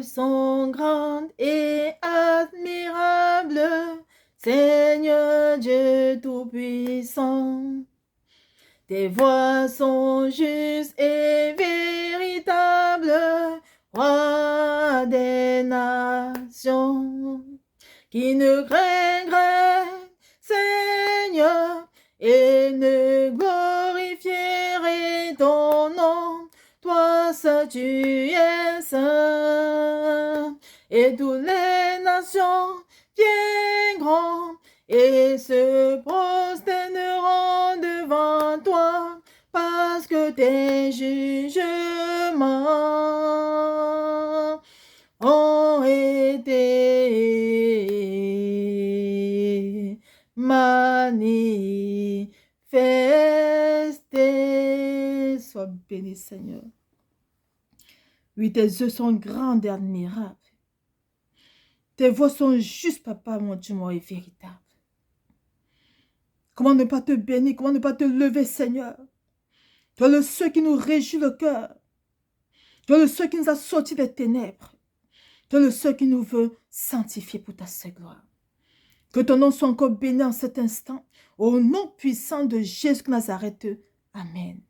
sont grandes et admirables, Seigneur Dieu Tout-Puissant. Tes voies sont justes et véritables, Roi des nations, qui ne craindrait, Seigneur, et ne glorifierait ton nom. Toi seul tu es saint, et toutes les nations viendront et se prosterneront devant toi, parce que tes jugements ont été manifestés. Sois béni, Seigneur. Oui, tes yeux sont grands et admirables. Tes voix sont justes, Papa, mon Dieu, mon et véritable. Comment ne pas te bénir, comment ne pas te lever, Seigneur. Tu es le seul qui nous réjouit le cœur. Tu es le seul qui nous a sortis des ténèbres. Tu es le seul qui nous veut sanctifier pour ta seule gloire. Que ton nom soit encore béni en cet instant. Au nom puissant de Jésus de Nazareth. Amen.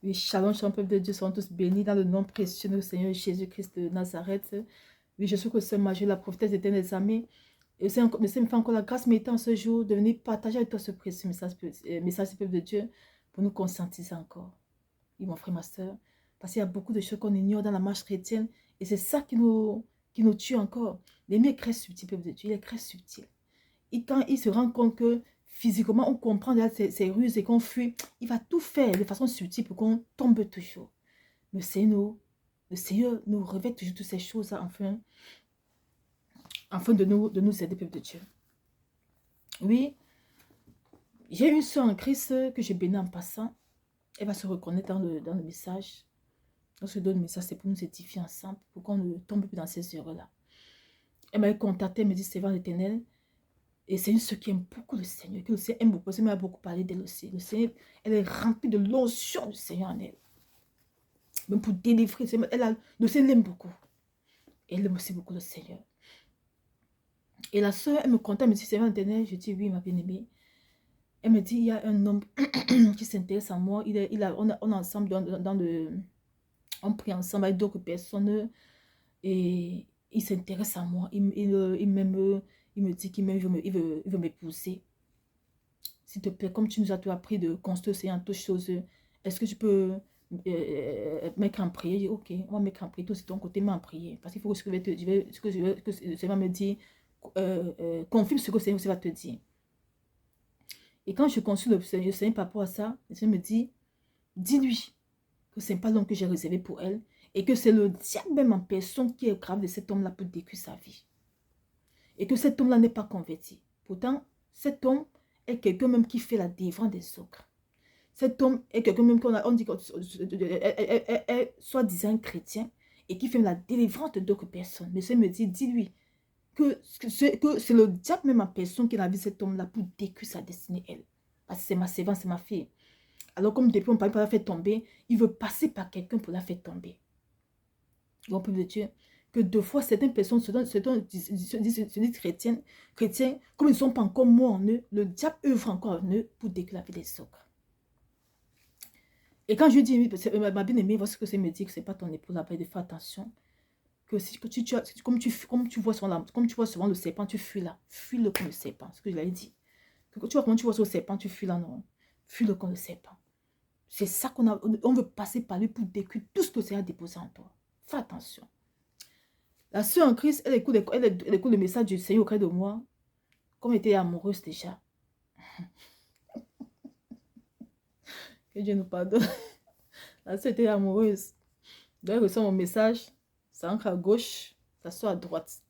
Oui, shalom, shalom, peuple de Dieu, soyons tous bénis dans le nom précieux de Seigneur Jésus-Christ de Nazareth. Oui, je suis que Sœur Marie, la prophétesse d'éternels amis. Et c'est me fait encore la grâce méritant ce jour de venir partager avec toi ce précieux message du peuple de Dieu pour nous conscientiser encore. Oui, mon frère, ma soeur, parce qu'il y a beaucoup de choses qu'on ignore dans la marche chrétienne et c'est ça qui nous tue encore. L'ennemi est très subtil, peuple de Dieu, il est très subtil. Et quand il se rend compte que physiquement on comprend ses ruses et qu'on fuit, il va tout faire de façon subtile pour qu'on tombe toujours. Le Seigneur nous révèle toujours toutes ces choses afin de nous aider, peuple de Dieu. Oui, j'ai une soeur en Christ que je bénis en passant. Elle va se reconnaître dans le message. Lorsque je donne le message, c'est pour nous édifier ensemble, pour qu'on ne tombe plus dans ces erreurs-là. Elle m'a contacté, elle me dit, c'est vrai l'éternel. Et c'est une soeur qui aime beaucoup le Seigneur, que le Seigneur aime beaucoup. Elle m'a beaucoup parlé d'elle aussi. Le Seigneur, elle est remplie de l'onction du Seigneur en elle. Même pour délivrer, le Seigneur l'aime beaucoup. Et elle aime aussi beaucoup le Seigneur. Et la soeur, elle me contacte, elle me dit, c'est vrai l'éternel. Je dis, oui, ma bien-aimée. Elle me dit, il y a un homme qui s'intéresse à moi. On est ensemble on prie ensemble avec d'autres personnes. Et il s'intéresse à moi. Il m'aime. Il me dit qu'il veut m'épouser. S'il te plaît, comme tu nous as appris de construire en toutes choses, est-ce que tu peux mettre en prière? Je dis, ok, on va mettre en prière. Toi, c'est ton côté, mais en prière. Parce qu'il faut que ce que je veux que le Seigneur me dit, confirme ce que le Seigneur va te dire. Et quand je consulte le Seigneur par rapport à ça, le Seigneur me dit, dis-lui que ce n'est pas l'homme que j'ai réservé pour elle et que c'est le diable même en personne qui est grave de cet homme-là pour détruire sa vie. Et que cet homme-là n'est pas converti. Pourtant, cet homme est quelqu'un même qui fait la délivrance des autres. Cet homme est quelqu'un même on dit est soi-disant chrétien et qui fait la délivrance d'autres personnes. Mais ça me dit, dis-lui que c'est le diable même en personne qui a vu cet homme-là pour détruire sa destinée, elle. Parce que c'est ma servante, c'est ma fille. Alors comme depuis on parle pour la faire tomber, il veut passer par quelqu'un pour la faire tomber. Donc, peuple de Dieu, que deux fois certaines personnes se disent chrétiens, comme ils ne sont pas encore morts en eux, le diable œuvre encore en eux pour déclarer des autres. Et quand je dis, ma bien-aimée, voici ce que c'est me dit, que ce n'est pas ton épouse, la paix de faire attention. Comme tu vois souvent le serpent, tu fuis là. Fuis-le comme le serpent, ce que je l'avais dit. Tu vois comment tu vois ce serpent, tu fuis là, non. Fuis-le comme le serpent. C'est ça on veut passer par lui pour détruire tout ce que c'est à déposer en toi. Fais attention. La soeur en Christ, elle écoute le message du Seigneur auprès de moi. Comme elle était amoureuse déjà. Que Dieu nous pardonne. La soeur était amoureuse. Donc elle reçoit mon message. Ça ancre à gauche. Ça sort à droite.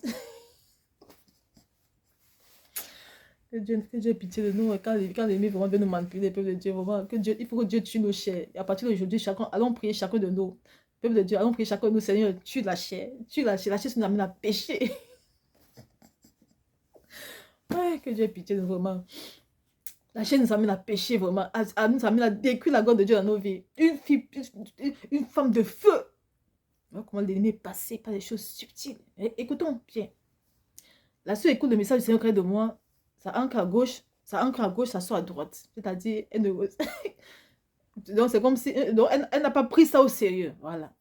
Que Dieu ait pitié de nous. Quand l'ennemi vraiment veut nous manipuler, le peuple de Dieu, vraiment, il faut que Dieu tue nos chairs. Et à partir d'aujourd'hui, allons prier chacun de nous. Peuple de Dieu, allons prier chacun de nous, Seigneur, tue la chair. Tue la chair. La chair nous amène à pécher. Ouais, que Dieu ait pitié de nous, vraiment. La chair nous amène à pécher, vraiment. Nous amène à détruire la gloire de Dieu dans nos vies. Une femme de feu. Voilà comment l'ennemi est passé par des choses subtiles. Écoutons bien. La soeur écoute le message du Seigneur auprès de moi. Ça ancre à gauche, ça sort à droite. C'est-à-dire, elle ne... Donc, c'est comme si... Donc, elle n'a pas pris ça au sérieux. Voilà.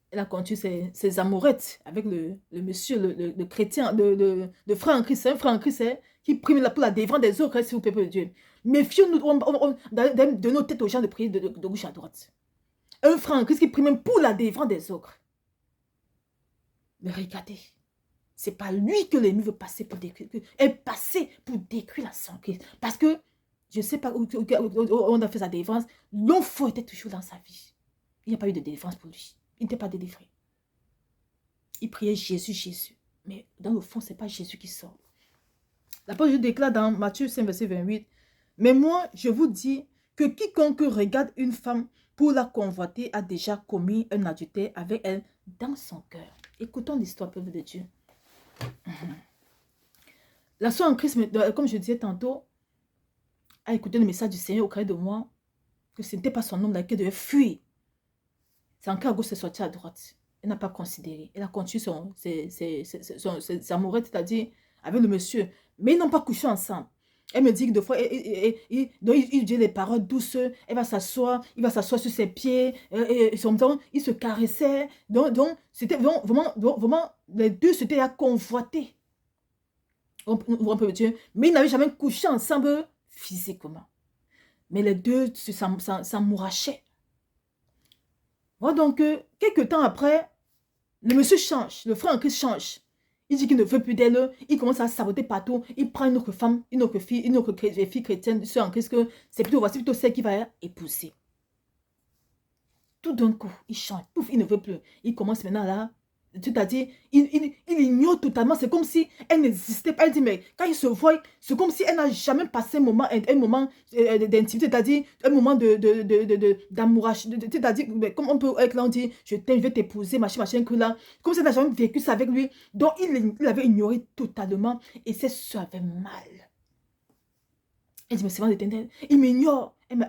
Elle a continué ses amourettes avec le monsieur, le chrétien, le frère en Christ. C'est un frère en Christ qui prime pour la délivrance des autres, s'il vous plaît, peuple de Dieu. Méfions-nous de nos têtes aux gens de prier de gauche à droite. Un frère en Christ qui prime pour la délivrance des autres. Mais regardez, c'est pas lui que l'ennemi veut passer pour détruire. Elle est passée pour détruire la sang Christ. Parce que, je ne sais pas où on a fait sa délivrance, l'enfant était toujours dans sa vie. Il n'y a pas eu de délivrance pour lui. Il n'était pas délivré. Il priait Jésus, Jésus. Mais dans le fond, ce n'est pas Jésus qui sort. La parole de Dieu déclare dans Matthieu 5, verset 28. Mais moi, je vous dis que quiconque regarde une femme pour la convoiter a déjà commis un adultère avec elle dans son cœur. Écoutons l'histoire, peuple de Dieu. La soeur en Christ, comme je disais tantôt, a écouté le message du Seigneur auprès de moi, que ce n'était pas son homme qui devait fuir. C'est encore à gauche, c'est sorti à droite. Elle n'a pas considéré. Elle a continué ses amourettes, c'est-à-dire avec le monsieur. Mais ils n'ont pas couché ensemble. Elle me dit que des fois, il dit les paroles douces. Elle va s'asseoir, il va s'asseoir sur ses pieds. Il se caressait. Donc c'était vraiment, les deux s'étaient à convoiter. Mais ils n'avaient jamais couché ensemble physiquement. Mais les deux s'amourachaient. Voilà donc, quelques temps après, le monsieur change, le frère en Christ change. Il dit qu'il ne veut plus d'elle, il commence à saboter partout, il prend une autre femme, une autre fille chrétienne, en Christ, que voici plutôt celle qui va épouser. Tout d'un coup, il change, pouf, il ne veut plus. Il commence maintenant là, c'est-à-dire, il ignore totalement, c'est comme si elle n'existait pas. Elle dit, mais quand il se voit, c'est comme si elle n'a jamais passé un moment d'intimité, c'est-à-dire un moment d'amourage, c'est-à-dire, comme on peut, là, on dit, je t'aime, je vais t'épouser, machin, que là, comme si elle n'a jamais vécu ça avec lui. Donc, il avait ignoré totalement, et ses soeurs avaient mal. Elle dit, mais c'est vrai l'Éternel, il m'ignore. Elle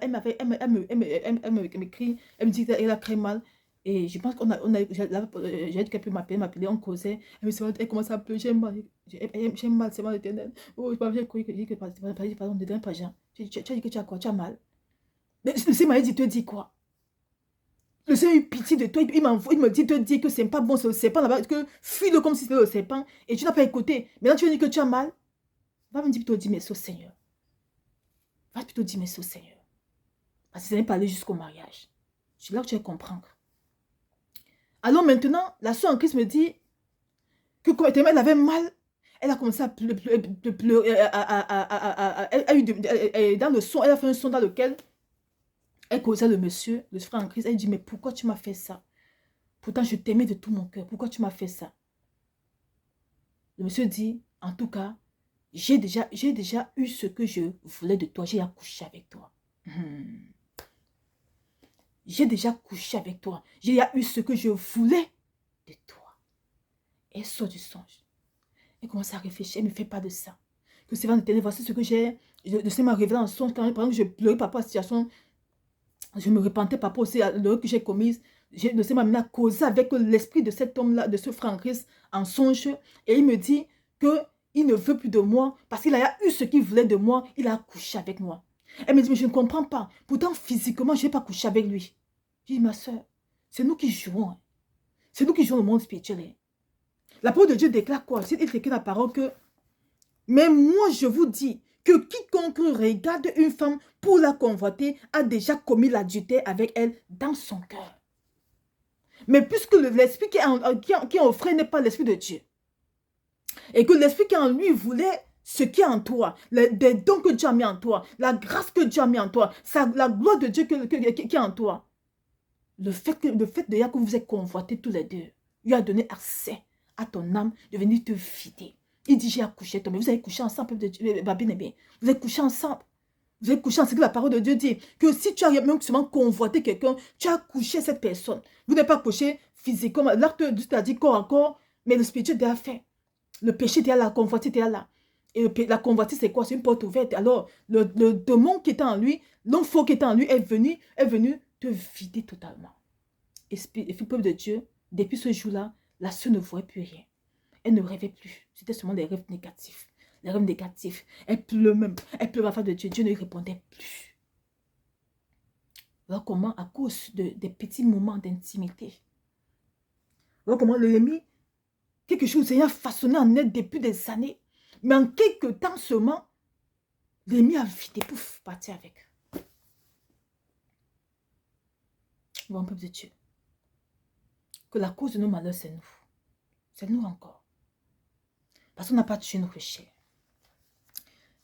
m'écrit, elle me dit qu'elle a très mal. Et je pense j'ai dit qu'elle peut m'appeler, on causait. Elle commence à pleurer, j'ai mal, c'est mal l'Éternel. Oh, j'ai cru que pardon, ne donne pas Jean. Tu as dit que tu as quoi, tu as mal. Mais le Seigneur m'a dit, te dis quoi? Le Seigneur a eu pitié de toi, il me dit, te dis que c'est pas bon, c'est le serpent là-bas, que fuis-le comme si c'était le serpent, et tu n'as pas écouté. Maintenant tu veux dire que tu as mal? Va me dire plutôt, dis merci au Seigneur. Va plutôt dire merci au Seigneur. Parce que ça n'est pas aller jusqu'au mariage. C'est là que tu vas comprendre. Alors maintenant, la soeur en Christ me dit que quand elle avait mal, elle a commencé à pleurer. Dans le son, elle a fait un son dans lequel elle causait le monsieur, le frère en Christ. Elle dit, mais pourquoi tu m'as fait ça? Pourtant, je t'aimais de tout mon cœur. Pourquoi tu m'as fait ça? Le monsieur dit, en tout cas, j'ai déjà eu ce que je voulais de toi. J'ai accouché avec toi. J'ai déjà couché avec toi. J'ai eu ce que je voulais de toi. Elle sort du songe. Elle commence à réfléchir. Elle ne me fait pas de ça. Que c'est vrai, voici ce que j'ai. Le Seigneur m'a révélé en songe. Quand par exemple, je pleurais par rapport à la situation. Je me repentais par rapport aussi à l'erreur que j'ai commise. Le Seigneur m'a amené à causer avec l'esprit de cet homme-là, de ce frère en Christ, en songe. Et il me dit qu'il ne veut plus de moi parce qu'il a eu ce qu'il voulait de moi. Il a couché avec moi. Elle me dit, mais je ne comprends pas. Pourtant, physiquement, je n'ai pas couché avec lui. Je dis, ma soeur, c'est nous qui jouons. C'est nous qui jouons le monde spirituel. La parole de Dieu déclare quoi? Il déclare la parole que, mais moi, je vous dis que quiconque regarde une femme pour la convoiter a déjà commis l'adultère avec elle dans son cœur. Mais puisque l'esprit qui est offert n'est pas l'esprit de Dieu, et que l'esprit qui est en lui voulait ce qui est en toi, des dons que Dieu a mis en toi, la grâce que Dieu a mis en toi, la gloire de Dieu qui est en toi, le fait déjà que vous êtes convoités tous les deux, lui a donné accès à ton âme de venir te vider. Il dit, j'ai accouché, mais vous avez couché ensemble, vous avez couché ensemble. Vous avez couché ensemble, c'est que la parole de Dieu dit que si tu as même seulement convoité quelqu'un, tu as couché cette personne. Vous n'avez pas couché physiquement, l'acte c'est-à-dire corps à corps, mais le spirituel déjà fait. Le péché était là, la convoitise était là. Et la convoitise, c'est quoi? C'est une porte ouverte. Alors, le démon qui était en lui, l'homme faux qui était en lui est venu te vider totalement. Et peuple de Dieu, depuis ce jour-là, la sœur ne voyait plus rien. Elle ne rêvait plus. C'était seulement des rêves négatifs. Les rêves négatifs. Elle pleure même. Elle pleure à la face de Dieu. Dieu ne lui répondait plus. Voilà comment, à cause des petits moments d'intimité, voilà comment l'ennemi, quelque chose ayant façonné en elle depuis des années, mais en quelques temps seulement, l'ennemi a vidé, pouf, parti avec. Bon peuple de Dieu, que la cause de nos malheurs, c'est nous. C'est nous encore. Parce qu'on n'a pas tué notre chair.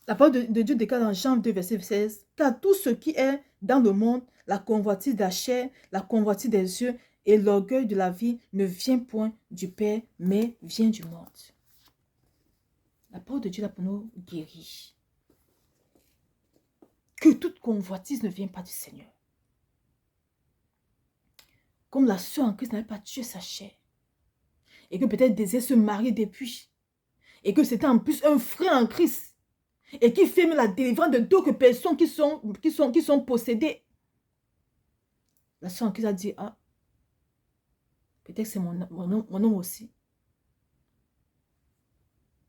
La parole de Dieu déclare dans Jean 2, verset 16, « Car tout ce qui est dans le monde, la convoitise de la chair, la convoitise des yeux et l'orgueil de la vie ne vient point du Père, mais vient du monde. » La parole de Dieu là pour nous guérir. Que toute convoitise ne vient pas du Seigneur. Comme la sœur en Christ n'avait pas tué sa chair. Et que peut-être désirait se marier depuis. Et que c'était en plus un frère en Christ. Et qui fait la délivrance de d'autres personnes qui sont possédées. La sœur en Christ a dit, ah, peut-être c'est mon homme aussi.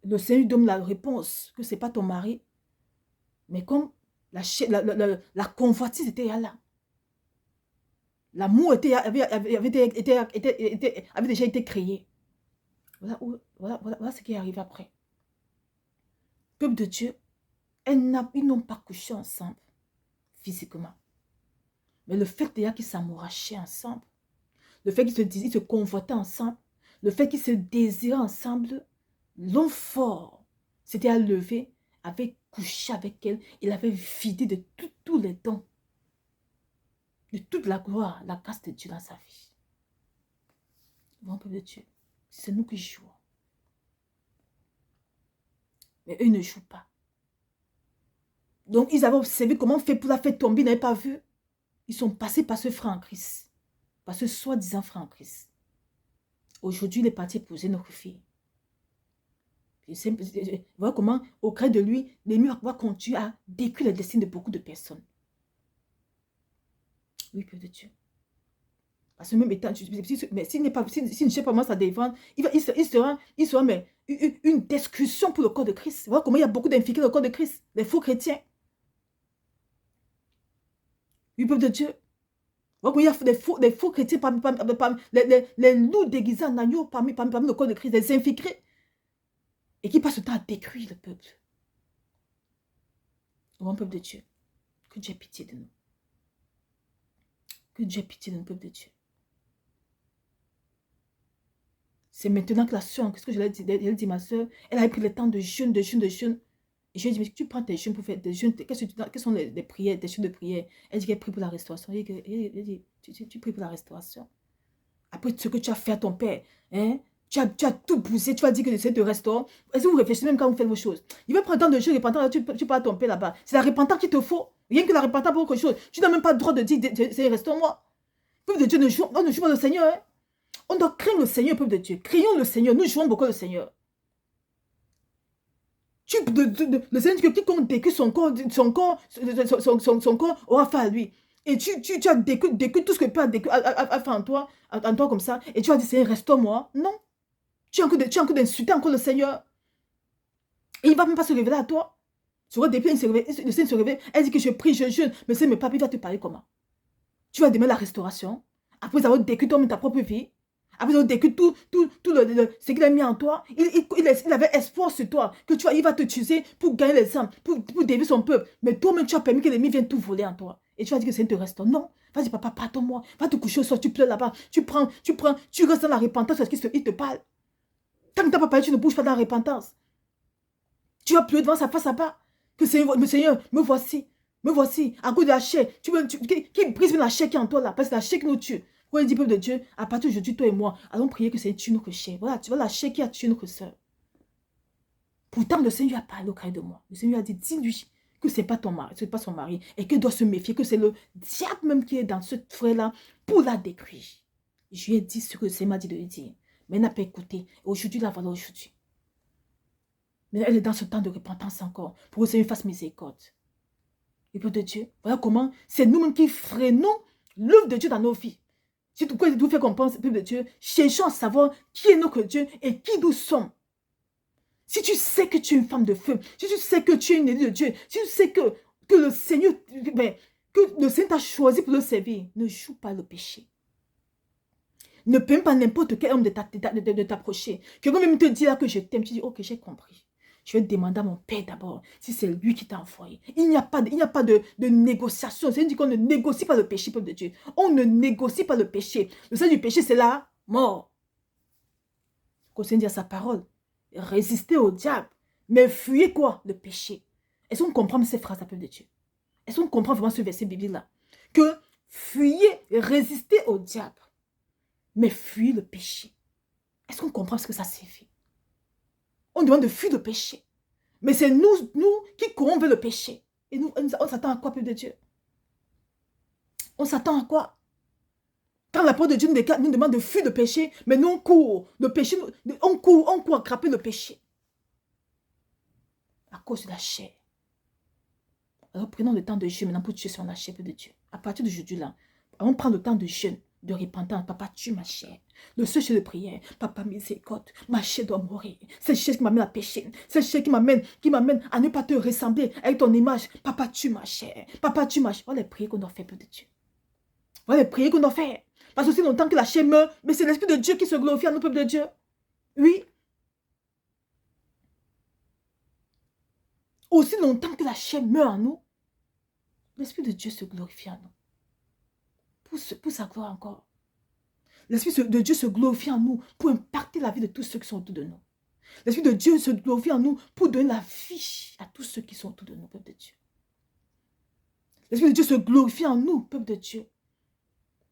Le Seigneur donne la réponse que ce n'est pas ton mari. Mais comme la convoitise était là. L'amour avait déjà été créé. Voilà ce qui est arrivé après. Peuple de Dieu, ils n'ont pas couché ensemble, physiquement. Mais le fait déjà qu'ils s'amourachaient ensemble, le fait qu'ils se convoitaient ensemble, le fait qu'ils se désiraient ensemble, l'homme fort s'était à lever, avait couché avec elle, il avait vidé de tous les dons, de toute la gloire, la grâce de Dieu dans sa vie. Bon peuple de Dieu, c'est nous qui jouons. Mais eux ne jouent pas. Donc ils avaient observé comment on fait pour la faire tomber, ils n'avaient pas vu. Ils sont passés par ce frère en Christ, par ce soi-disant frère en Christ. Aujourd'hui, il est parti épouser notre fille. Voilà comment, auprès de lui, l'ennemi va pouvoir continuer à détruire le destin de beaucoup de personnes. Oui, peuple de Dieu. Parce que même étant, mais s'il ne sait pas moi sa défense, il sera mais, une discussion pour le corps de Christ. Voilà comment il y a beaucoup d'infiltrés dans le corps de Christ, les faux chrétiens. Oui, peuple de Dieu. Voilà comment il y a des faux chrétiens, les loups déguisés en agneau parmi le corps de Christ, les infiltrés. Et qui passent le temps à détruire le peuple. Bon peuple de Dieu, que Dieu ait pitié de nous. Que Dieu ait pitié de nous, peuple de Dieu. C'est maintenant que la soeur, qu'est-ce que je l'ai dit, ma soeur, elle avait pris le temps de jeûne. Et je lui ai dit, mais tu prends tes jeûnes pour faire des jeûnes, quelles sont les prières, des jeûnes de prière. Elle dit qu'elle prie pour la restauration. Elle dit, tu pries pour la restauration. Après ce que tu as fait à ton père, hein, tu as tout poussé, tu as dit que c'est de restaurer. Est-ce que vous réfléchissez même quand vous faites vos choses? Il va prendre le temps de jeûne, repentant, tu parles à ton père là-bas. C'est la repentance qu'il te faut. Rien que la repentance pour autre chose. Tu n'as même pas le droit de dire, restaure-moi. Peuple de Dieu, on ne joue pas le Seigneur. Hein? On doit craindre le Seigneur, peuple de Dieu. Craignons le Seigneur. Nous jouons beaucoup le Seigneur. Le Seigneur dit que quiconque décrit son corps aura fait à lui. Et tu as décrit tout ce que Père a fait en toi comme ça. Et tu as dit, Seigneur, restaure-moi. Non. Tu as encore d'insulter encore le Seigneur. Et il ne va même pas se révéler à toi. Depuis, le Seigneur se révèle. Elle dit que je prie, je jeûne. Mais c'est mes papis, il va te parler comment? Tu vas demander la restauration. Après avoir décrit toi-même ta propre vie. Après avoir décrit tout ce qu'il a mis en toi. Il avait espoir sur toi. Que il va te tuer pour gagner les âmes. Pour dévier son peuple. Mais toi-même, tu as permis que l'ennemi vienne tout voler en toi. Et tu vas dire que c'est te restaure. Non. Vas-y, papa, pardonne-moi. Va te coucher au sol. Tu pleures là-bas. Tu restes dans la repentance parce qu'il te parle. Tant que tu n'as pas parlé, tu ne bouges pas dans la repentance. Tu vas pleurer devant sa face à bas. Que Seigneur, me voici. Me voici, à cause de la chair. Qui brise la chair qui est en toi là. Parce que la chair qui nous tue. Quand il dit, peuple de Dieu, à partir d'aujourd'hui, toi et moi, allons prier que Seigneur tue notre chair. Voilà, tu vois la chair qui a tué notre soeur. Pourtant, le Seigneur a parlé au cœur de moi. Le Seigneur a dit, dis-lui que ce n'est pas ton mari, ce n'est pas son mari. Et qu'il doit se méfier, que c'est le diable même qui est dans ce frère-là pour la détruire. Je lui ai dit ce que le Seigneur m'a dit de lui dire. Mais elle n'a pas écouté. Aujourd'hui, la voilà aujourd'hui. Mais elle est dans ce temps de repentance encore. Pour que le Seigneur fasse miséricorde. Et peuple de Dieu, voilà comment c'est nous-mêmes qui freinons l'œuvre de Dieu dans nos vies. Si tout vous fait comprendre, peuple de Dieu, cherchons à savoir qui est notre Dieu et qui nous sommes. Si tu sais que tu es une femme de feu, si tu sais que tu es une élue de Dieu, si tu sais que le Seigneur, que le Seigneur t'a choisi pour le servir, ne joue pas le péché. Ne permets pas n'importe quel homme de t'approcher. Quelqu'un même te dire que je t'aime, tu dis, ok, j'ai compris. Je vais demander à mon Père d'abord si c'est lui qui t'a envoyé. Il n'y a pas de négociation. C'est dit qu'on ne négocie pas le péché, peuple de Dieu. On ne négocie pas le péché. Le sens du péché, c'est la mort. Quand Seigneur dit à sa parole, résistez au diable, mais fuyez quoi? Le péché. Est-ce qu'on comprend ces phrases, peuple de Dieu? Est-ce qu'on comprend vraiment ce verset biblique-là? Que fuyez, résistez au diable, mais fuyez le péché. Est-ce qu'on comprend ce que ça signifie? On demande de fuir le péché. Mais c'est nous qui courons vers le péché. Et nous, on s'attend à quoi, peuple de Dieu? On s'attend à quoi? Quand la parole de Dieu nous demande de fuir le péché, mais nous on court. Le péché, on court à attraper le péché. À cause de la chair. Alors prenons le temps de jeûne maintenant pour tuer sur la chair, peuple de Dieu. À partir d'aujourd'hui là, on prend le temps de jeûne, de repentance. Papa, tue ma chair. Le seul chef de prière. Papa, miséricorde. Ma chair doit mourir. C'est le chair qui m'amène à pécher. C'est le chair qui m'amène à ne pas te ressembler avec ton image. Papa, tue ma chair. Papa, tue ma chair. Voilà les prières qu'on doit faire, peuple de Dieu. Voilà les prières qu'on doit faire. Parce que aussi longtemps que la chair meurt, mais c'est l'Esprit de Dieu qui se glorifie à nous, peuple de Dieu. Oui. Aussi longtemps que la chair meurt en nous, l'Esprit de Dieu se glorifie en nous. Pour sa gloire encore. L'Esprit de Dieu se glorifie en nous pour impacter la vie de tous ceux qui sont autour de nous. L'Esprit de Dieu se glorifie en nous pour donner la vie à tous ceux qui sont autour de nous, peuple de Dieu. L'Esprit de Dieu se glorifie en nous, peuple de Dieu,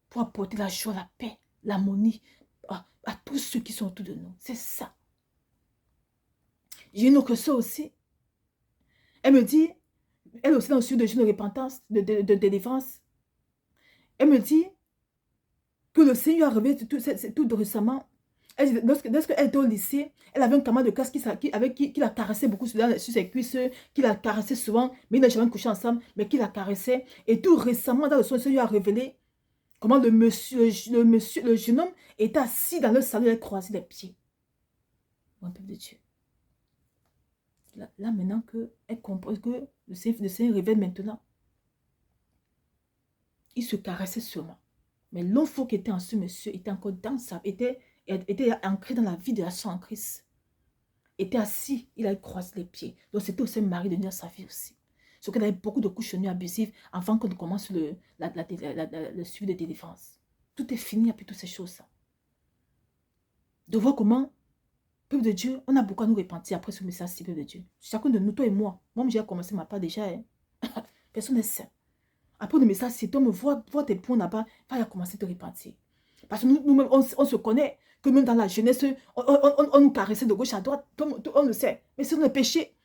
pour apporter la joie, la paix, l'harmonie à tous ceux qui sont autour de nous. C'est ça. J'ai une autre soeur aussi. Elle me dit, elle aussi dans le sujet de jeûne de repentance, de délivrance. Elle me dit que le Seigneur a révélé tout récemment. Lorsqu'elle était au lycée, elle avait un camarade de classe qui la caressait beaucoup sur ses cuisses, qui la caressait souvent, mais ils n'ont jamais couché ensemble, mais qui la caressait. Et tout récemment, dans le son, le Seigneur a révélé comment le jeune homme était assis dans le salon et croisé les pieds. Mon peuple de Dieu. Là maintenant que elle comprend que le Seigneur révèle maintenant, il se caressait sûrement. Mais l'enfant qui était en ce monsieur était encore dans sa... était ancré dans la vie de la soeur en Christ. Était assis, il a croisé les pieds. Donc c'était aussi un mari de venir à sa vie aussi. Sauf qu'elle avait beaucoup de couches de nuit abusives avant qu'on commence le suivi de délivrance. Tout est fini après toutes ces choses-là. De voir comment, peuple de Dieu, on a beaucoup à nous repentir après ce message, peuple de Dieu. Chacun de nous, toi et moi. Moi, j'ai commencé ma part déjà. Hein. Personne n'est sain. Après le message, si toi me vois tes points là-bas, va commencer à te repentir. Parce que nous-mêmes, on se connaît, que même dans la jeunesse, on nous caressait de gauche à droite, on le sait. Mais c'est le péché.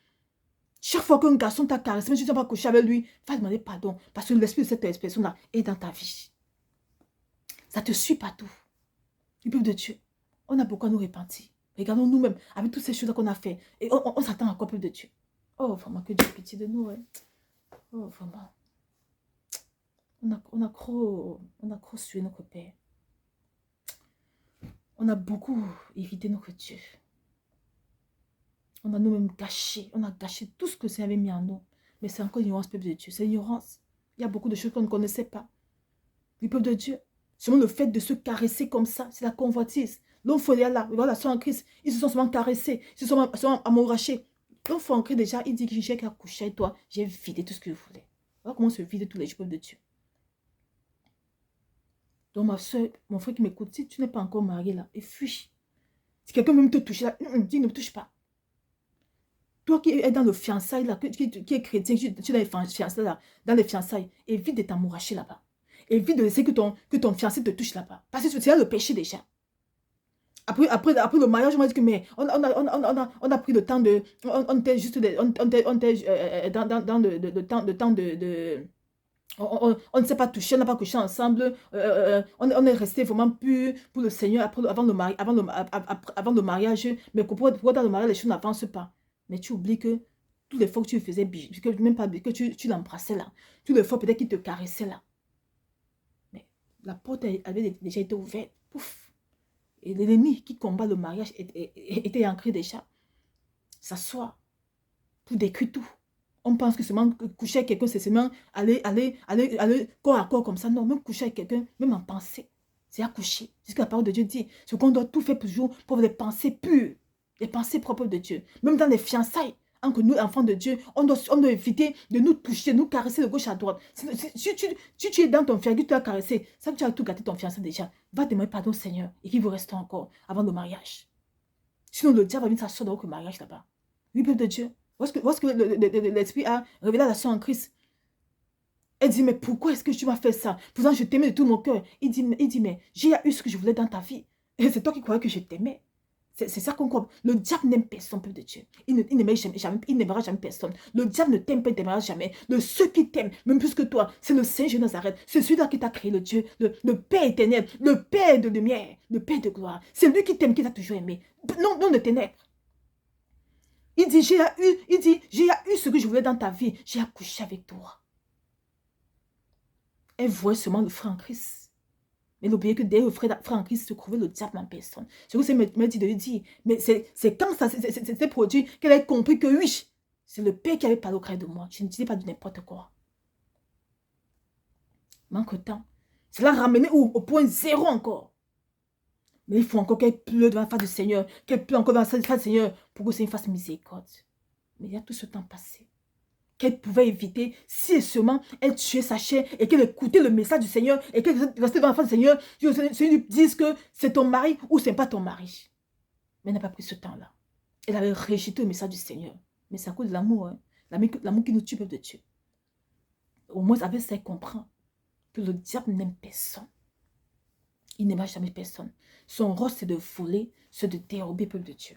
Chaque fois qu'un garçon t'a caressé, même si tu n'as pas couché avec lui, va demander pardon. Parce que l'esprit de cette personne-là est dans ta vie. Ça te suit partout. Du peuple de Dieu, on a beaucoup à nous repentir. Regardons nous-mêmes, avec toutes ces choses qu'on a fait. Et on s'attend à quoi, peuple de Dieu? Oh, vraiment, que Dieu ait pitié de nous. Hein. Oh, vraiment. On a trop sué notre Père. On a beaucoup évité notre Dieu. On a nous-mêmes gâché. On a gâché tout ce que le Seigneur avait mis en nous. Mais c'est encore l'ignorance, peuple de Dieu. C'est l'ignorance. Il y a beaucoup de choses qu'on ne connaissait pas. Du peuple de Dieu. Seulement le fait de se caresser comme ça, c'est la convoitise. L'enfant est là. Voilà, sont en Christ. Ils se sont seulement caressés. Ils se sont amourachés. L'enfant en Christ déjà, il dit que j'ai qu'à coucher avec toi. J'ai vidé tout ce que je voulais. Voilà comment on se vide tous les jours, peuple de Dieu. Donc ma soeur, mon frère qui m'écoute, si tu n'es pas encore marié là, et fuis. Si quelqu'un veut me te toucher là, dis ne me touche pas. Toi qui es dans le fiançailles là, qui est chrétien, tu es dans les fiançailles là, évite de t'amouracher là-bas. Évite de laisser que ton fiancé te touche là-bas. Parce que c'est là le péché déjà. Après le mariage, on m'a dit que mais on a pris le temps de... On était juste... dans le temps de on ne s'est pas touché, on n'a pas couché ensemble, on est resté vraiment pur pour le Seigneur avant le mariage, mais pourquoi dans le mariage les choses n'avancent pas? Mais tu oublies que toutes les fois que tu faisais même pas que tu l'embrassais là, toutes les fois peut-être qu'il te caressait là. Mais La porte avait déjà été ouverte. Pouf. Et l'ennemi qui combat le mariage était ancré déjà. S'assoit pour détruire tout. On pense que seulement coucher avec quelqu'un, c'est seulement aller corps à corps comme ça. Non, même coucher avec quelqu'un, même en pensée, c'est accoucher. C'est ce que la parole de Dieu dit. Ce qu'on doit tout faire toujours pour les pensées pures, les pensées propres de Dieu. Même dans les fiançailles, entre nous, enfants de Dieu, on doit éviter de nous toucher, de nous caresser de gauche à droite. Si tu es dans ton fiancé, tu dois caresser, ça que tu as tout gâté ton fiancé déjà. Va demander pardon au Seigneur et qu'il vous reste encore avant le mariage. Sinon, le diable va venir s'asseoir dans le mariage là-bas. Oui, peuple de Dieu. Lorsque l'Esprit a révélé la sœur en Christ, elle dit, mais pourquoi est-ce que tu m'as fait ça? Pourtant, je t'aimais de tout mon cœur. Il dit, mais j'ai eu ce que je voulais dans ta vie. Et c'est toi qui croyais que je t'aimais. C'est ça qu'on comprend. Le diable n'aime personne, peuple de Dieu. Il n'aimera jamais personne. Le diable ne t'aime pas, il ne t'aimera jamais. Le seul qui t'aime, même plus que toi, c'est le Saint Jésus de Nazareth. C'est celui-là qui t'a créé, le Dieu, le Père éternel, le Père de lumière, le Père de gloire. C'est lui qui t'aime, qui t'a toujours aimé. Non de ténèbres. Il dit, j'ai eu ce que je voulais dans ta vie. J'ai accouché avec toi. Elle voit seulement le frère en Christ. Mais n'oubliez que derrière le frère en Christ se trouvait le diable en personne. C'est ce que me dit de lui dire. Mais c'est quand ça s'est produit qu'elle a compris que oui, c'est le Père qui avait parlé au cœur de moi. Je ne disais pas de n'importe quoi. Manque de temps. Cela ramené au point zéro encore. Mais il faut encore qu'elle pleure devant la face du Seigneur. Qu'elle pleure encore devant la face du Seigneur pour que le Seigneur fasse miséricorde. Mais il y a tout ce temps passé qu'elle pouvait éviter si et seulement elle tuait sa chair et qu'elle écoutait le message du Seigneur et qu'elle restait devant la face du Seigneur. Le Seigneur lui dise que c'est ton mari ou c'est pas ton mari. Mais elle n'a pas pris ce temps-là. Elle avait rejeté le message du Seigneur. Mais c'est à cause de l'amour. Hein? L'amour qui nous tue, peuple de Dieu. Au moins, avec ça, elle comprend que le diable n'aime personne. Il n'aimera jamais personne. Son rôle, c'est de voler, c'est de dérober, peuple de Dieu.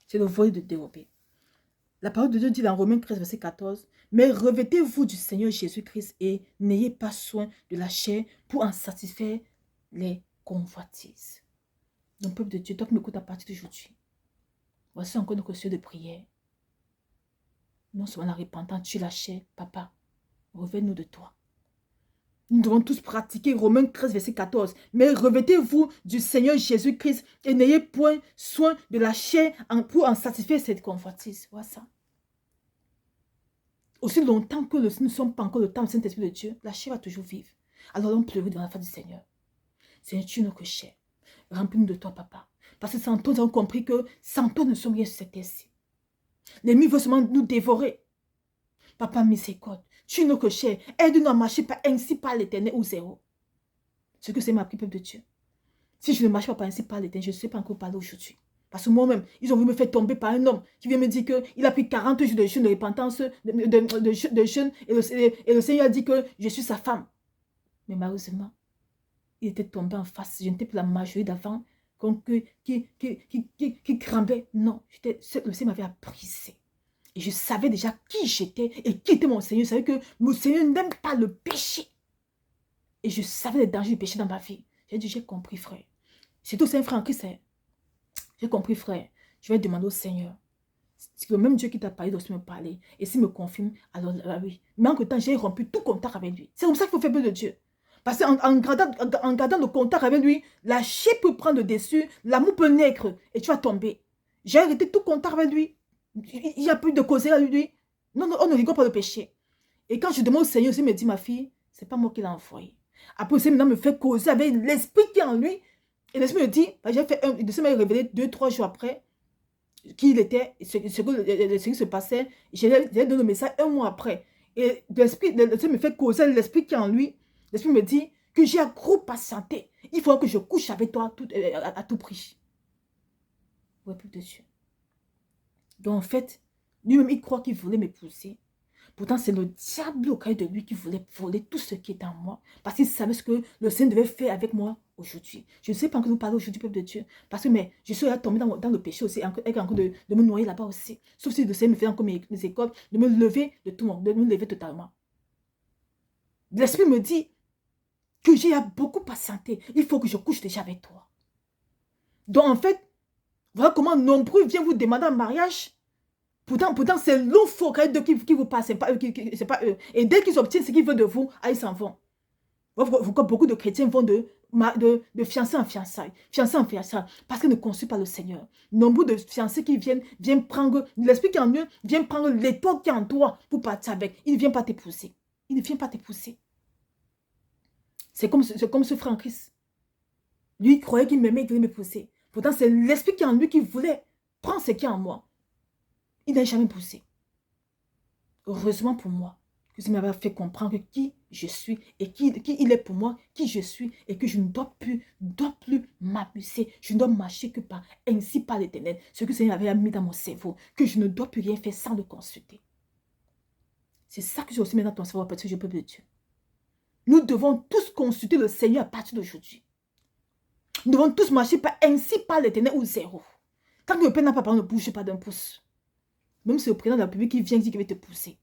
C'est de voler, de dérober. La parole de Dieu dit dans Romains 13, verset 14, « Mais revêtez-vous du Seigneur Jésus-Christ et n'ayez pas soin de la chair pour en satisfaire les convoitises. » Donc, peuple de Dieu, toi qui m'écoutes à partir d'aujourd'hui, voici encore notre cieux de prière. Non seulement la repentance, tu la chair, papa, reviens-nous de toi. Nous devons tous pratiquer Romains 13, verset 14. « Mais revêtez-vous du Seigneur Jésus-Christ et n'ayez point soin de la chair pour en satisfaire cette convoitise. » Voilà ça. Aussi longtemps que nous ne sommes pas encore le temps du Saint-Esprit de Dieu, la chair va toujours vivre. Alors on pleure devant la face du Seigneur. Seigneur, tu es notre chair. Remplis-nous de toi, papa. Parce que sans toi, nous avons compris que sans toi, nous ne sommes rien sur cette terre-ci. L'ennemi veut seulement nous dévorer. Papa, miséricorde. Tu es notre chair. Aide-nous à marcher ainsi par l'éternel ou zéro. Ce que c'est ma prière, peuple de Dieu. Si je ne marche pas ainsi par l'éternel, je ne sais pas encore parler aujourd'hui. Parce que moi-même, ils ont voulu me faire tomber par un homme qui vient me dire qu'il a pris 40 jours de jeûne de repentance, de jeûne, et le Seigneur a dit que je suis sa femme. Mais malheureusement, il était tombé en face. Je n'étais plus la majorité d'avant qui crambait. Non, le Seigneur m'avait apprisé. Et je savais déjà qui j'étais et qui était mon Seigneur. Je savais que mon Seigneur n'aime pas le péché. Et je savais les dangers du péché dans ma vie. J'ai dit, j'ai compris, frère. C'est tout un frère en Christ. J'ai compris, frère. Je vais demander au Seigneur. C'est le même Dieu qui t'a parlé doit me parler. Et s'il me confirme, alors oui. Mais en temps, j'ai rompu tout contact avec lui. C'est comme ça qu'il faut faire peur de Dieu. Parce qu'en gardant le contact avec lui, la chair peut prendre le dessus, l'amour peut naître et tu vas tomber. J'ai arrêté tout contact avec lui. Il n'y a plus de causer avec lui. Non, on ne rigole pas le péché. Et quand je demande au Seigneur, il me dit, ma fille, c'est pas moi qui l'ai envoyé. Après, le Seigneur me fait causer avec l'esprit qui est en lui. Et l'esprit me dit, j'ai fait le Seigneur m'a révélé 2-3 jours après qui il était, ce qui se passait. J'ai donné le message 1 mois après. Et le Seigneur me fait causer l'esprit qui est en lui. L'esprit me dit que j'ai un gros patienté. Il faut que je couche avec toi à tout prix. Ouais, plus de Dieu. Donc en fait, lui-même, il croit qu'il voulait m'épouser. Pourtant, c'est le diable au cœur de lui qui voulait voler tout ce qui est en moi. Parce qu'il savait ce que le Seigneur devait faire avec moi aujourd'hui. Je ne sais pas encore nous parler aujourd'hui, peuple de Dieu. Parce que je suis là tombé dans le péché aussi, avec encore de me noyer là-bas aussi. Sauf si le Seigneur me fait encore mes écoles, de me lever de tout le monde, de me lever totalement. L'Esprit me dit que j'ai beaucoup patienté. Il faut que je couche déjà avec toi. Donc en fait, voilà comment nombreux viennent vous demander un mariage. Pourtant c'est l'eau faux qui vous passe, c'est pas eux. Et dès qu'ils obtiennent ce qu'ils veulent de vous, ils s'en vont. Pourquoi beaucoup de chrétiens vont de fiancé en fiançailles, parce qu'ils ne consultent pas le Seigneur. Nombre de fiancés qui viennent prendre, l'esprit qui est en eux, vient prendre l'étoile qui est en toi pour partir avec. Il ne vient pas t'épouser. Il ne vient pas t'épouser. C'est comme ce frère en Christ. Lui, il croyait qu'il m'aimait, il voulait m'épouser. Pourtant, c'est l'esprit qui est en lui qui voulait prendre ce qui est en moi. Il n'a jamais poussé. Heureusement pour moi, que ça m'avait fait comprendre qui je suis et qui il est pour moi, qui je suis et que je ne dois plus m'amuser. Je ne dois marcher que par ainsi par l'Éternel. Ce que le Seigneur avait mis dans mon cerveau, que je ne dois plus rien faire sans le consulter. C'est ça que j'ai aussi mis dans ton cerveau parce que je peux de Dieu. Nous devons tous consulter le Seigneur à partir d'aujourd'hui. Nous devons tous marcher par ainsi par l'Éternel ou zéro. Tant que le Père n'a pas parlé, ne bouge pas d'un pouce. Même si le président de la République qui vient dire qu'il va te pousser.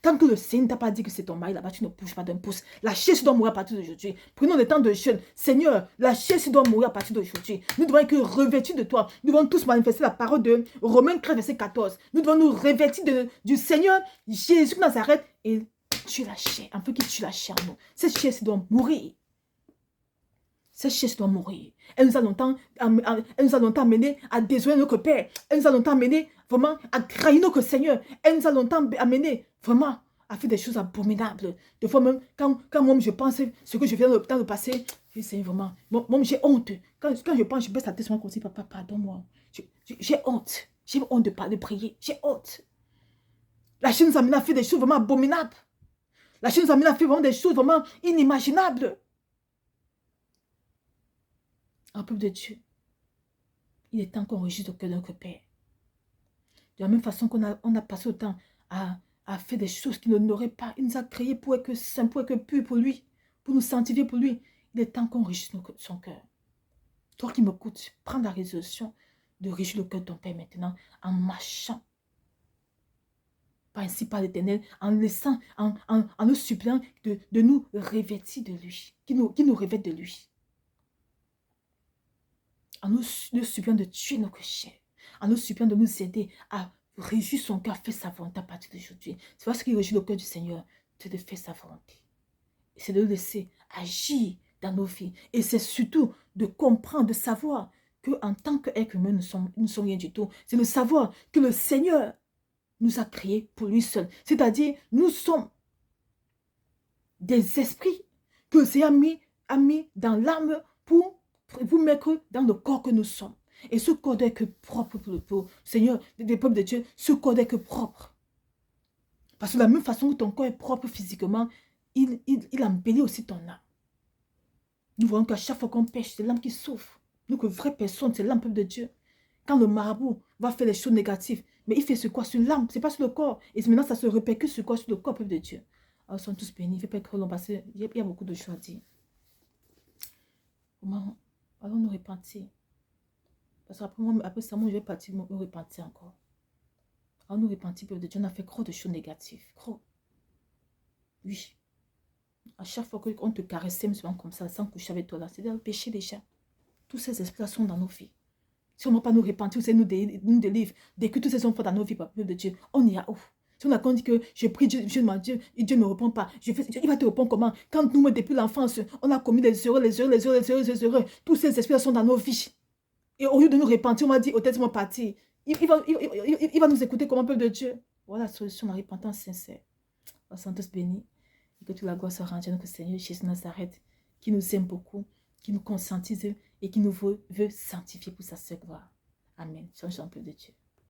Tant que le Seigneur ne t'a pas dit que c'est ton mari là-bas, tu ne bouges pas d'un pouce. La chair doit mourir à partir d'aujourd'hui. Prenons le temps de jeûne. Seigneur, la chair doit mourir à partir d'aujourd'hui. Nous devons être revêtus de toi. Nous devons tous manifester la parole de Romains 13, verset 14. Nous devons nous revêtir du Seigneur Jésus de Nazareth et tuer la chair. Un peu qui tue la chair en nous. Cette chair doit mourir. Cette chair doit mourir. Elle nous a longtemps amené à désoler notre Père. Elle nous a longtemps amené vraiment à trahir notre Seigneur. Elle nous a longtemps amené vraiment à faire des choses abominables. Des fois même, quand moi je pense ce que je viens dans le passé, je dis vraiment, moi j'ai honte. Quand je pense, je baisse la tête, comme si papa, pardonne-moi. J'ai honte. J'ai honte de prier. J'ai honte. La chair nous a amené à faire des choses vraiment abominables. La chair nous a amené à faire vraiment des choses vraiment inimaginables. Un peuple de Dieu, il est temps qu'on registre au cœur de notre Père. De la même façon qu'on a passé le temps à faire des choses qu'il n'aurait pas. Il nous a créés pour être saints, pour être purs pour lui, pour nous sanctifier pour lui. Il est temps qu'on registre son cœur. Toi qui m'écoutes, prends la résolution de régir le cœur de ton Père maintenant en marchant. Pas ainsi par l'Éternel, en laissant, en nous suppliant de nous revêtir de lui, qui nous revête de lui. En nous suppliant de tuer nos chair, en nous suppliant de nous aider à régir son cœur, faire sa volonté à partir d'aujourd'hui. C'est parce qu'il régit le cœur du Seigneur, c'est de faire sa volonté. C'est de le laisser agir dans nos vies. Et c'est surtout de comprendre, de savoir qu'en tant qu'être humain, nous ne sommes rien du tout. C'est de savoir que le Seigneur nous a créés pour lui seul. C'est-à-dire, nous sommes des esprits que le Seigneur a mis dans l'âme pour vous mettre dans le corps que nous sommes. Et ce corps doit être propre pour le Seigneur, des peuples de Dieu, ce corps doit être propre. Parce que de la même façon que ton corps est propre physiquement, il embellit aussi ton âme. Nous voyons qu'à chaque fois qu'on pêche, c'est l'âme qui souffre. Nous, que vraie personne, c'est l'âme, peuple de Dieu. Quand le marabout va faire des choses négatives, mais il fait sur quoi? Sur l'âme, c'est pas sur le corps. Et maintenant, ça se répercute sur quoi? Sur le corps, peuple de Dieu. Alors, ils sont tous bénis. Il ne fait pas être long parce qu'il y a beaucoup de choses à dire. Comment allons nous repentir? Parce qu'après ça, moi, je vais partir me repentir encore. Allons nous repentir, peuple de Dieu. On a fait trop de choses négatives. Trop. Oui. À chaque fois qu'on te caressait, comme ça, sans coucher avec toi, là, c'est le péché déjà. Tous ces esprits sont dans nos vies. Si on ne va pas nous repentir, c'est nous délivre, d'écrire tous ces enfants dans nos vies, peuple de Dieu. On ira où? Si on a dit que je prie Dieu, et Dieu ne me répond pas, il va te répondre comment? Quand nous, depuis l'enfance, on a commis les erreurs, tous ces esprits sont dans nos vies. Et au lieu de nous repentir, on m'a dit, hôtesse-moi partir. Il va nous écouter comme un peuple de Dieu. Voilà la solution, la repentance sincère. On s'en tous bénis. Et que toute la gloire soit rendue à notre Seigneur Jésus de Nazareth, qui nous aime beaucoup, qui nous conscientise et qui nous veut sanctifier pour sa seule gloire. Amen. Change un peu de Dieu.